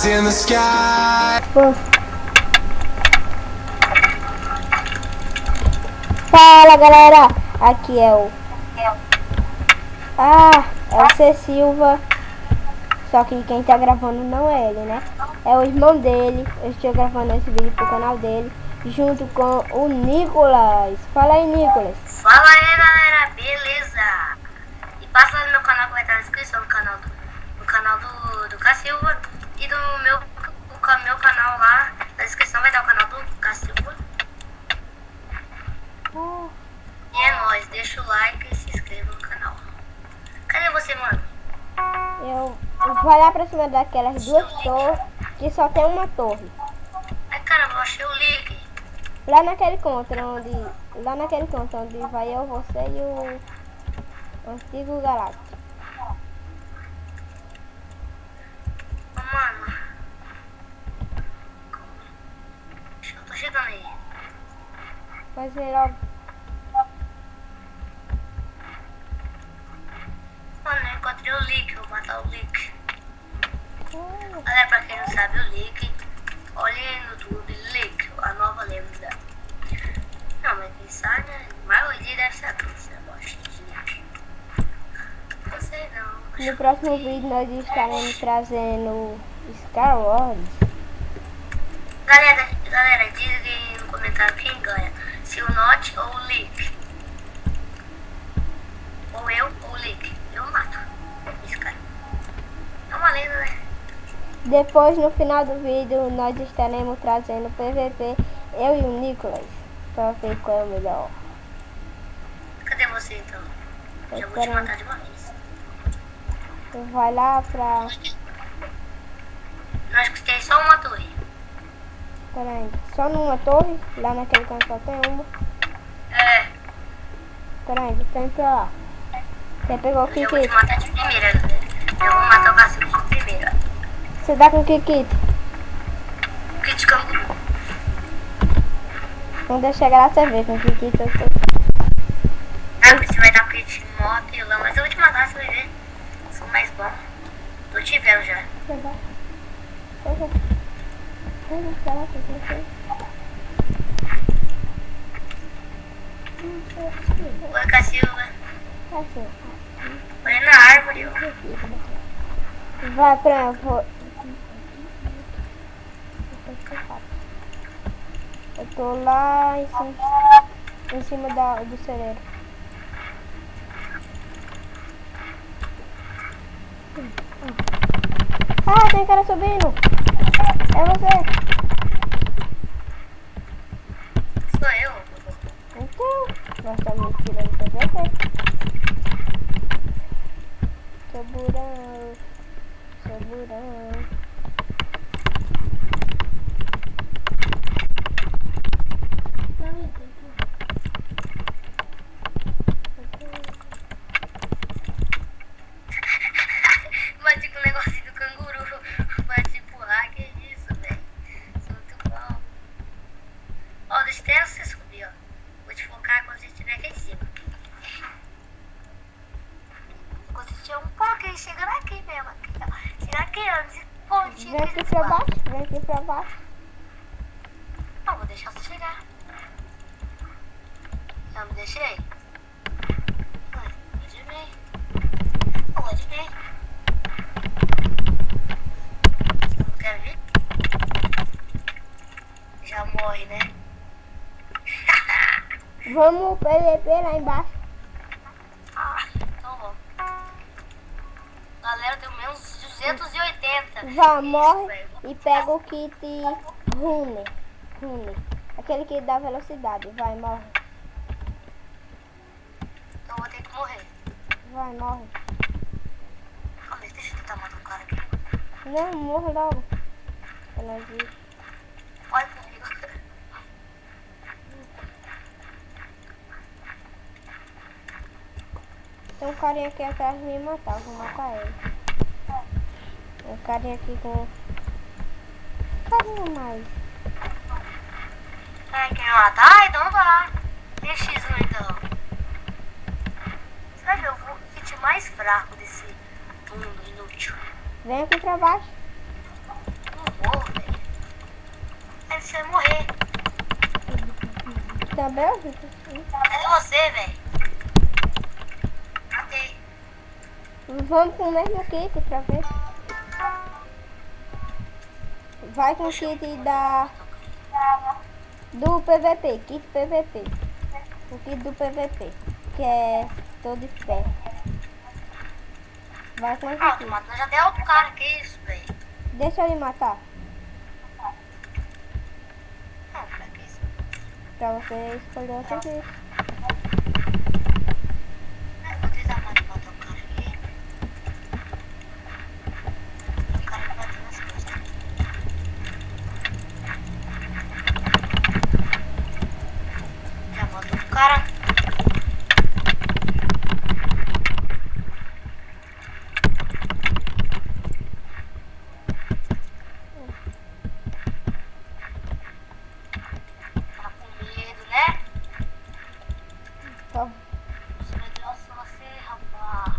Stars in the sky. Fala galera, aqui é o C Silva, só que quem tá gravando não é ele, né? É o irmão dele. Eu estou gravando esse vídeo pro canal dele, junto com o Nicolas. Fala aí, Nicolas. Fala aí galera, beleza? E passa lá no meu canal que vai estar na descrição, no canal do K Silva e do meu canal lá, na descrição vai estar o canal do K Silva. E é nóis, deixa o like e se inscreva no canal. Cadê você, mano? Eu vou lá pra cima daquelas duas torres, que só tem uma torre. Ai caramba, eu achei o link. Lá naquele canto onde vai eu, você e o antigo galáctico. Ô mano, eu tô chegando aí. Pode ver logo. Mano, eu encontrei o leak, vou matar o leak. Galera, pra quem não sabe, o leak, olha aí no YouTube, leak, a nova lenda. Não, mas quem sabe, né? A maioria deve saber esse negócio de leak. Não sei não. No próximo vídeo nós estaremos trazendo Star Wars. Galera, digam no comentário quem ganha, se o Not ou o leak. Ou eu ou o leak. Eu mato esse cara. É uma lenda, né? Depois, no final do vídeo, nós estaremos trazendo PVP, eu e o Nicolas, para ver qual é o melhor. Cadê você então? Já vou te matar de uma vez. Tu vai lá pra... Nós que tem só uma torre. Peraí, só numa torre? Lá naquele canto só tem uma. É, Peraí, tem pra lá. Você pegou o eu vou te Kikito? matar de primeira, galera. Eu vou matar o cacete de primeira. Você dá com o Kikito? Kit canguru. Quando eu chegar lá você vê com o Kikito eu tô... Ah, você vai dar kit moto e lã, mas eu vou te matar, você vai ver. Sou mais bom. Tô te vendo já. Você vai. Oi, Cacilva. Assim. Olha na árvore, ó. Vai pra... Eu tô lá em cima do celeiro. Ah, tem cara subindo. É você. Sou eu. Então, nós estamos tirando PVP. Seu burão. Bati com o negocinho do canguru. Bati empurrar, que isso, velho. Sou muito bom. Ó, deixa até você subir, ó. Vou te focar quando você estiver aqui em cima. Quando você estiver um pouquinho chegando aqui mesmo, aqui, ó. Chega aqui, ó, nesse pontinho. Vem aqui pra baixo, vem aqui pra baixo. Não, vou deixar você chegar. Já me deixei? Pode vir. Pode vir. Você não quer vir? Já morre, né? Vamos PVP lá embaixo. Então vamos. Galera, tem menos 280. Vai, morre Isso, velho. e pega o kit Rune. Aquele que dá velocidade. Vai, morre. Então eu vou ter que morrer. Vai, morre. Calma aí, deixa eu tentar matar um cara aqui. Não, morre logo. Pra nós ir. Olha comigo. Tem um carinha aqui atrás de me matar, eu vou matar ele. Um carinha aqui com... Carinha mais. Quer me matar? Então vai. Tem X1 então. Sabe, eu vou o kit mais fraco desse mundo inútil. Vem aqui pra baixo. morro, velho. Aí você vai morrer. Tá bem? Cadê você, velho? Matei. Vamos com o mesmo kit pra ver. Vai com o kit do PVP, kit PVP. O kit do PVP, que é todo de ferro. Vai com esse Ah, kit. tô matando já até outro cara, que isso, velho? Deixa ele matar, Não, pra que isso? pra você escolher outro kit. Vou tentar matar o cara aqui. O cara me bateu nas costas. Já matou o cara. Tá com medo, né? Só Meu Deus, só você, rapaz.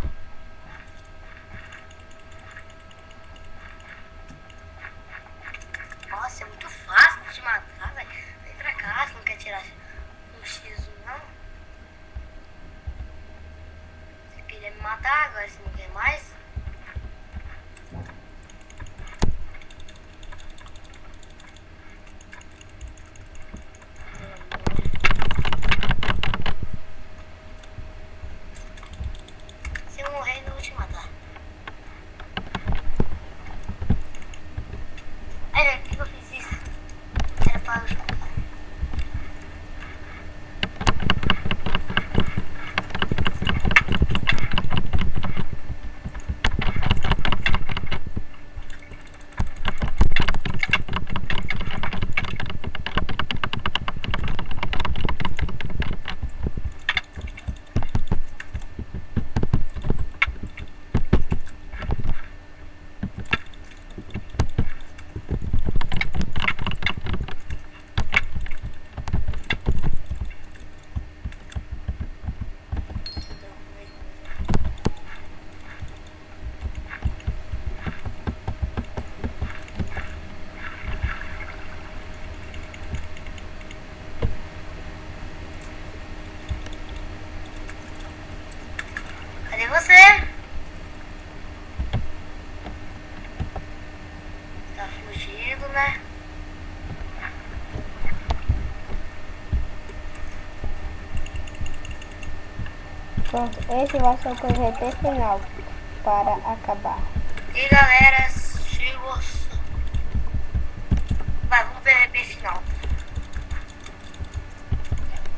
Nossa, é muito fácil de te matar, velho. Vem pra cá, você não quer tirar um X1, não? Você queria me matar, agora você não quer mais? Se eu morrer, eu não vou te matar. Ai, velho, por que eu fiz isso? Era para eu jogar. Cadê você? Tá fugindo, né? pronto, esse vai ser o PVP final para acabar. E galera, chegou. Vai, vamos ver o PVP final.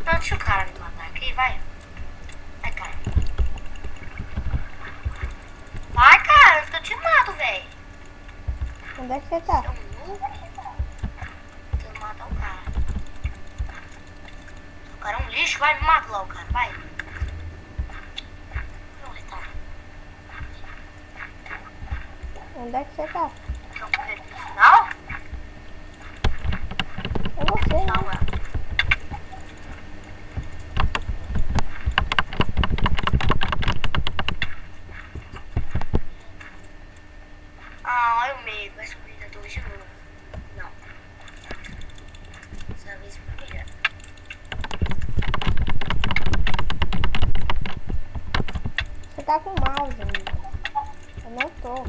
Não, deixa o cara me matar aqui, vai. Vai, cara. Vai, cara, eu te mato, velho. Onde é que você tá? Você é um noob? Tentando matar o cara. O cara é um lixo, vai, me mata logo, cara, vai. Não, ele tá. Onde é que você tá? Quer um PVP final? É você, né? Não, é. Ah, olha o medo, vai subir da torre de novo. Não. Dessa vez primeira. Você tá com mouse ainda. Eu não tô.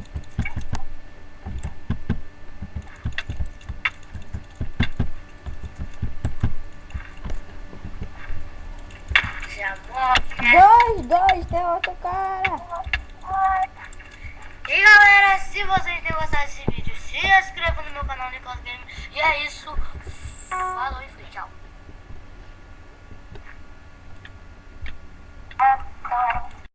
Já morre, né? Dois, tem outro cara. E galera, se vocês têm gostado desse vídeo, se inscreva no meu canal Nicolas Game. E é isso.